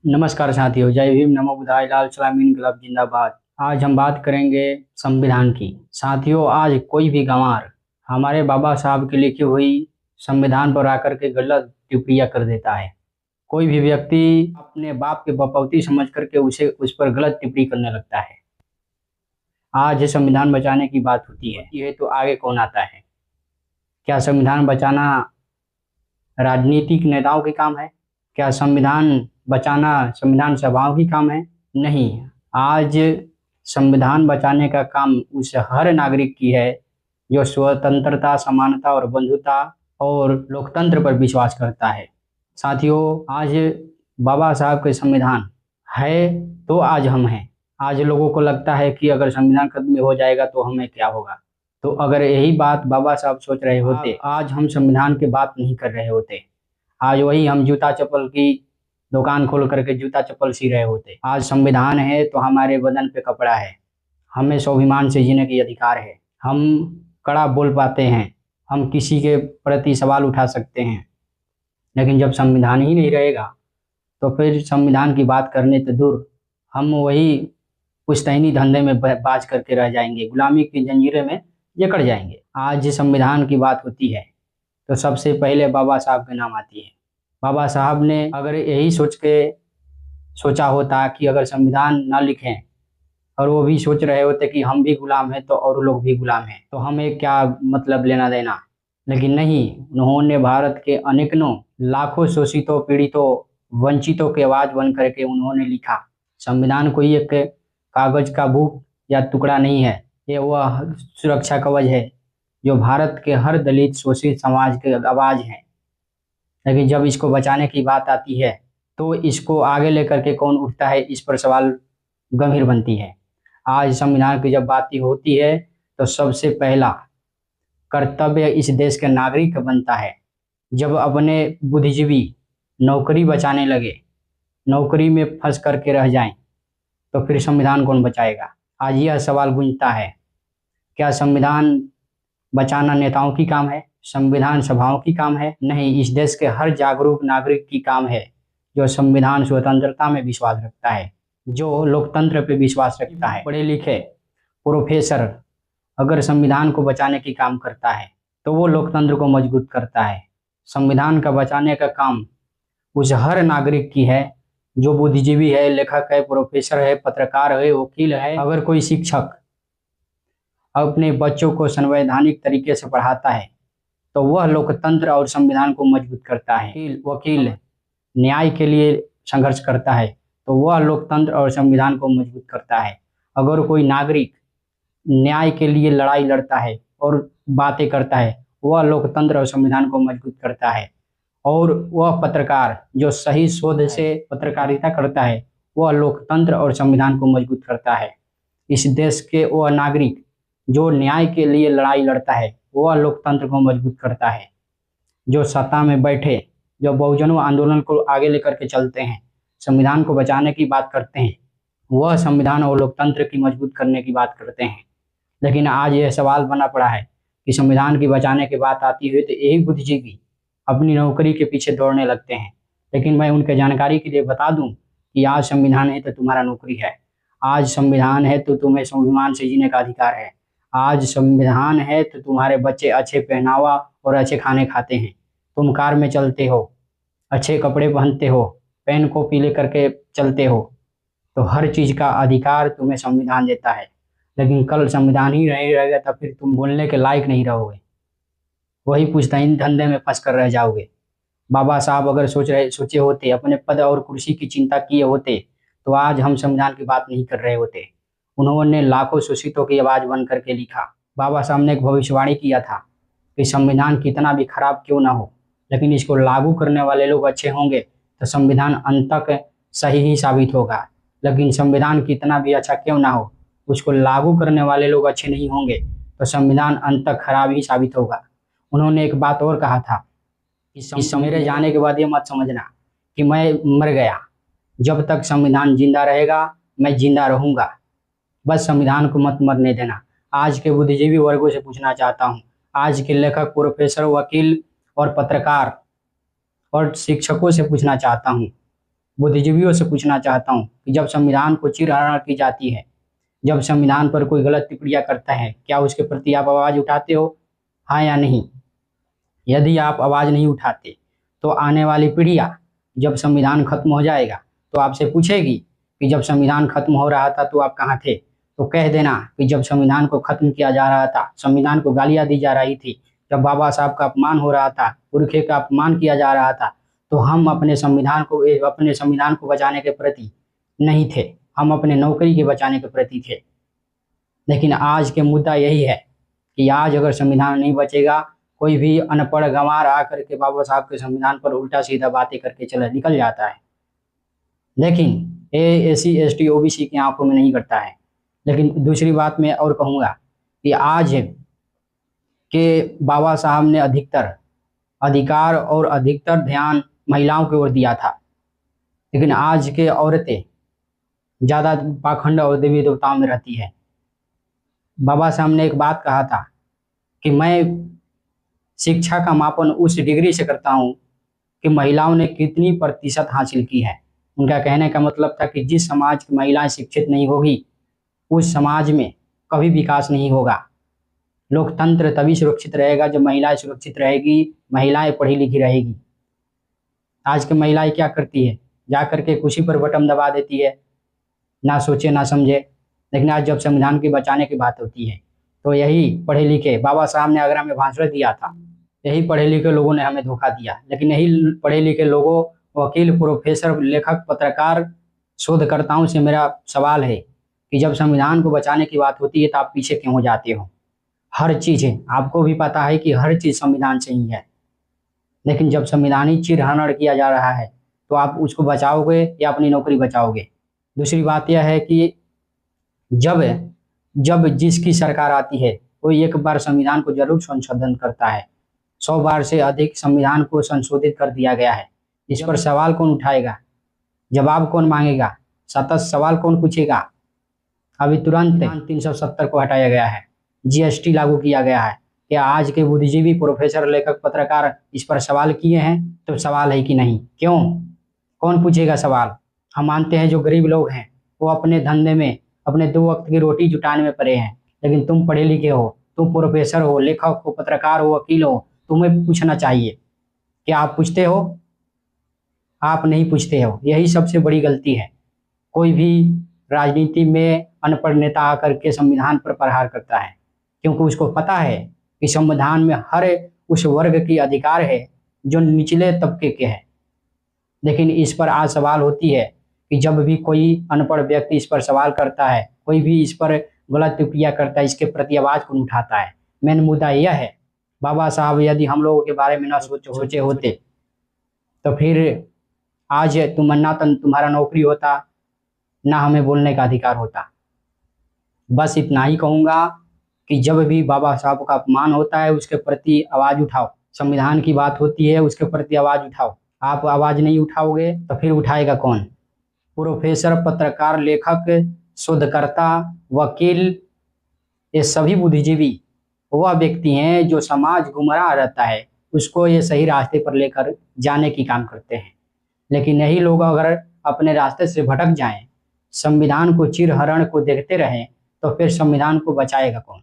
नमस्कार साथियों, जय भीम, नमो बुद्धाय, लाल सलाम इनकलाब जिंदाबाद। आज हम बात करेंगे संविधान की। साथियों, आज कोई भी गंवार हमारे बाबा साहब की लिखी हुई संविधान पर आकर के गलत टिप्पणियां कर देता है। कोई भी व्यक्ति अपने बाप के बपौती समझ करके उसे उस पर गलत टिप्पणी करने लगता है। आज संविधान बचाने की बात होती है तो आगे कौन आता है? क्या संविधान बचाना राजनीतिक नेताओं के काम है? क्या संविधान बचाना संविधान सभाओं की काम है? नहीं। आज संविधान बचाने का काम उस हर नागरिक की है जो स्वतंत्रता, समानता और बंधुता और लोकतंत्र पर विश्वास करता है। साथियों, आज बाबा साहब के संविधान है तो आज हम हैं। आज लोगों को लगता है कि अगर संविधान खत्म हो जाएगा तो हमें क्या होगा। तो अगर यही बात बाबा साहब सोच रहे होते, आज हम संविधान की बात नहीं कर रहे होते। आज वही हम जूता चप्पल की दुकान खोल करके जूता चप्पल सी रहे होते। आज संविधान है तो हमारे बदन पे कपड़ा है, हमें स्वाभिमान से जीने की अधिकार है, हम कड़ा बोल पाते हैं, हम किसी के प्रति सवाल उठा सकते हैं। लेकिन जब संविधान ही नहीं रहेगा तो फिर संविधान की बात करने तो दूर, हम वही पुश्तैनी धंधे में बाज करके रह जाएंगे, गुलामी की जंजीरें में जकड़ जाएंगे। आज संविधान की बात होती है तो सबसे पहले बाबा साहब के नाम आती है। बाबा साहब ने अगर यही सोचा होता कि अगर संविधान ना लिखें और वो भी सोच रहे होते कि हम भी गुलाम हैं तो और लोग भी गुलाम हैं, तो हमें क्या मतलब लेना देना। लेकिन नहीं, उन्होंने भारत के अनेकों लाखों शोषितों, पीड़ितों, वंचितों की आवाज बन करके उन्होंने लिखा। संविधान कोई एक कागज का बुक या टुकड़ा नहीं है, ये वह सुरक्षा कवच है जो भारत के हर दलित, शोषित समाज की आवाज है। लेकिन जब इसको बचाने की बात आती है तो इसको आगे लेकर के कौन उठता है, इस पर सवाल गंभीर बनती है। आज संविधान की जब बात होती है तो सबसे पहला कर्तव्य इस देश के नागरिक का बनता है। जब अपने बुद्धिजीवी नौकरी बचाने लगे, नौकरी में फंस करके रह जाएं, तो फिर संविधान कौन बचाएगा? आज यह सवाल गूंजता है। क्या संविधान बचाना नेताओं की काम है? संविधान सभाओं की काम है? नहीं, इस देश के हर जागरूक नागरिक की काम है जो संविधान स्वतंत्रता में विश्वास रखता है, जो लोकतंत्र पे विश्वास रखता है। पढ़े लिखे प्रोफेसर अगर संविधान को बचाने की काम करता है तो वो लोकतंत्र को मजबूत करता है। संविधान का बचाने का काम उस हर नागरिक की है जो बुद्धिजीवी है, लेखक है, प्रोफेसर है, पत्रकार है, वकील है। अगर कोई शिक्षक अपने बच्चों को संवैधानिक तरीके से पढ़ाता है तो वह लोकतंत्र और संविधान को मजबूत करता है। वकील न्याय के लिए संघर्ष करता है तो वह लोकतंत्र और संविधान को मजबूत करता है। अगर कोई नागरिक न्याय के लिए लड़ाई लड़ता है और बातें करता है, वह लोकतंत्र और संविधान को मजबूत करता है। और वह पत्रकार जो सही शोध से पत्रकारिता करता है, वह लोकतंत्र और संविधान को मजबूत करता है। इस देश के वह नागरिक जो न्याय के लिए लड़ाई लड़ता है, वह लोकतंत्र को मजबूत करता है। जो सत्ता में बैठे, जो बहुजनों आंदोलन को आगे लेकर के चलते हैं, संविधान को बचाने की बात करते हैं, वह संविधान और लोकतंत्र की मजबूत करने की बात करते हैं। लेकिन आज यह सवाल बना पड़ा है कि संविधान की बचाने की बात आती है तो यही बुद्धिजीवी अपनी नौकरी के पीछे दौड़ने लगते हैं। लेकिन मैं उनके जानकारी के लिए बता दूं कि आज संविधान है तो तुम्हारा नौकरी है, आज संविधान है तो तुम्हें स्वाभिमान से जीने का अधिकार है, आज संविधान है तो तुम्हारे बच्चे अच्छे पहनावा और अच्छे खाने खाते हैं, तुम कार में चलते हो, अच्छे कपड़े पहनते हो, पेन कॉपी लेकर के चलते हो, तो हर चीज का अधिकार तुम्हें संविधान देता है। लेकिन कल संविधान ही नहीं रहेगा तो फिर तुम बोलने के लायक नहीं रहोगे, वही पुश्तैनी धंधे में फंस कर रह जाओगे। बाबा साहब अगर सोचे होते, अपने पद और कुर्सी की चिंता किए होते, तो आज हम संविधान की बात नहीं कर रहे होते। उन्होंने लाखों शोषितों की आवाज बन करके लिखा। बाबा साहब ने एक भविष्यवाणी किया था कि संविधान कितना भी खराब क्यों ना हो, लेकिन इसको लागू करने वाले लोग अच्छे होंगे तो संविधान अंत तक सही ही साबित होगा। लेकिन संविधान कितना भी अच्छा क्यों ना हो, उसको लागू करने वाले लोग अच्छे नहीं होंगे तो संविधान अंत तक खराब ही साबित होगा। उन्होंने एक बात और कहा था कि मेरे जाने के बाद ये मत समझना कि मैं मर गया, जब तक संविधान जिंदा रहेगा मैं जिंदा रहूंगा, बस संविधान को मत मरने देना। आज के बुद्धिजीवी वर्गों से पूछना चाहता हूँ, आज के लेखक, प्रोफेसर, वकील और पत्रकार और शिक्षकों से पूछना चाहता हूँ बुद्धिजीवियों से पूछना चाहता हूँ कि जब संविधान को चीर-हरण की जाती है, जब संविधान पर कोई गलत टिप्पणियाँ करता है, क्या उसके प्रति आप आवाज़ उठाते हो? हाँ या नहीं? यदि आप आवाज़ नहीं उठाते, तो आने वाली पीढ़ियाँ जब संविधान खत्म हो जाएगा, तो आपसे पूछेगी कि जब संविधान खत्म हो रहा था तो आप कहाँ थे? तो कह देना कि जब संविधान को खत्म किया जा रहा था, संविधान को गालियाँ दी जा रही थी, जब बाबा साहब का अपमान हो रहा था, पुरखे का अपमान किया जा रहा था, तो हम अपने संविधान को बचाने के प्रति नहीं थे, हम अपने नौकरी के बचाने के प्रति थे। लेकिन आज के मुद्दा यही है कि आज अगर संविधान नहीं बचेगा, कोई भी अनपढ़ गंवार आकर के बाबा साहब के संविधान पर उल्टा सीधा बातें करके चला निकल जाता है। लेकिन ये एससी एसटी ओबीसी की आंखों में नहीं करता है। लेकिन दूसरी बात मैं और कहूँगा कि आज के बाबा साहब ने अधिकतर अधिकार और अधिकतर ध्यान महिलाओं की ओर दिया था, लेकिन आज के औरतें ज़्यादा पाखंड और देवी देवताओं में रहती है। बाबा साहब ने एक बात कहा था कि मैं शिक्षा का मापन उस डिग्री से करता हूँ कि महिलाओं ने कितनी प्रतिशत हासिल की है। उनका कहने का मतलब था कि जिस समाज की महिलाएं शिक्षित नहीं होगी, उस समाज में कभी विकास नहीं होगा। लोकतंत्र तभी सुरक्षित रहेगा जब महिलाएं सुरक्षित रहेगी, महिलाएं पढ़ी लिखी रहेगी। आज की महिलाएं क्या करती है? जा करके कुर्सी पर बटन दबा देती है, ना सोचे ना समझे। लेकिन आज जब संविधान के बचाने की बात होती है, तो यही पढ़े लिखे बाबा साहब ने आगरा में भाषण दिया था, यही पढ़े लिखे लोगों ने हमें धोखा दिया। लेकिन यही पढ़े लिखे लोगों, वकील, प्रोफेसर, लेखक, पत्रकार, शोधकर्ताओं से मेरा सवाल है कि जब संविधान को बचाने की बात होती है तो आप पीछे क्यों हो जाते हो? हर चीज़ है, आपको भी पता है कि हर चीज़ संविधान से ही है, लेकिन जब संविधान ही चीर-हरण किया जा रहा है, तो आप उसको बचाओगे या अपनी नौकरी बचाओगे? दूसरी बात यह है कि जब जब जिसकी सरकार आती है, वो एक बार संविधान को ज़रूर संशोधन करता है। 100 बार से अधिक संविधान को संशोधित कर दिया गया है। इस पर सवाल कौन उठाएगा? जवाब कौन माँगेगा? सतत सवाल कौन पूछेगा? अभी तुरंत 370 को हटाया गया है, जीएसटी लागू किया गया है। क्या आज के बुद्धिजीवी, प्रोफेसर, लेखक, पत्रकार इस पर सवाल किए हैं? तो सवाल है कि नहीं? क्यों? कौन पूछेगा सवाल? हम मानते हैं जो गरीब लोग हैं, वो अपने धंधे में, अपने 2 वक्त की रोटी जुटाने में पड़े हैं। लेकिन तुम पढ़े लिखे हो, तुम प्रोफेसर हो, लेखक हो, पत्रकार हो, वकील हो, तुम्हें पूछना चाहिए। क्या आप पूछते हो? आप नहीं पूछते हो। यही सबसे बड़ी गलती है। कोई भी राजनीति में अनपढ़ नेता आकर के संविधान पर प्रहार करता है, क्योंकि उसको पता है कि संविधान में हर उस वर्ग की अधिकार है जो निचले तबके के हैं। लेकिन इस पर आज सवाल होती है कि जब भी कोई अनपढ़ व्यक्ति इस पर सवाल करता है, कोई भी इस पर गलत टिप्पणियाँ करता है, इसके प्रति आवाज़ कौन उठाता है? मेन मुद्दा यह है, बाबा साहब यदि हम लोगों के बारे में ना सोचे होते, तो फिर आज तुम्हारा नौकरी होता, ना हमें बोलने का अधिकार होता। बस इतना ही कहूँगा कि जब भी बाबा साहब का अपमान होता है, उसके प्रति आवाज़ उठाओ। संविधान की बात होती है, उसके प्रति आवाज़ उठाओ। आप आवाज़ नहीं उठाओगे तो फिर उठाएगा कौन? प्रोफेसर, पत्रकार, लेखक, शोधकर्ता, वकील, ये सभी बुद्धिजीवी वह व्यक्ति हैं जो समाज गुमराह रहता है, उसको ये सही रास्ते पर लेकर जाने की काम करते हैं। लेकिन यही लोग अगर अपने रास्ते से भटक जाएं, संविधान को चीर-हरण को देखते रहें, तो फिर संविधान को बचाएगा कौन?